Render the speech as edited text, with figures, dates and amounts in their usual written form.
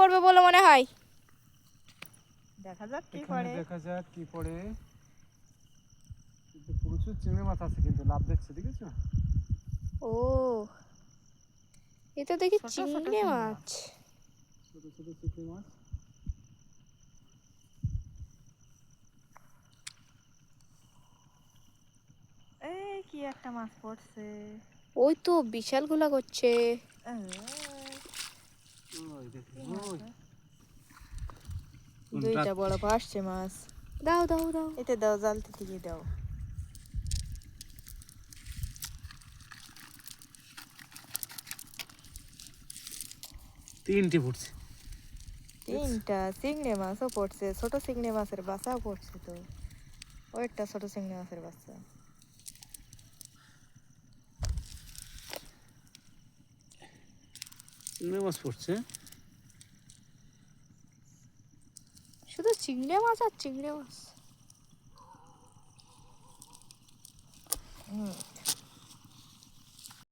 পড়বে বলে মনে হয়? দেখা যাক কি এখানে পড়ে। দেখা যাক কি পড়ে। কিন্তু প্রচুর চিংড়ি মাছ আছে, কিন্তু লাভ দেখছে, দেখেছো? ও, এ তো দেখি ছোট ছোট চিংড়ি চিংড়ি মাছ। ছোট ছোট চিংড়ি মাছ। এই কি একটা মাছ পড়ছে। ওই তো বিশাল গুলা করছে। ওই দেখো, কি মাছ ওই রে? দুইটা বড় ভাসছে মাছ। দাও দাও দাও। এতে দাও, জালতি থেকে দাও। তিনটে পড়ছে। তিনটা চিংড়ি মাছও পড়ছে, ছোট চিংড়ি মাছের বাচ্চাও পড়ছে তো। ওই একটা ছোট চিংড়ি মাছের বাচ্চা। চিংড়ি মাছ পড়ছে। শুধু চিংড়ি মাছ আর চিংড়ি মাছ।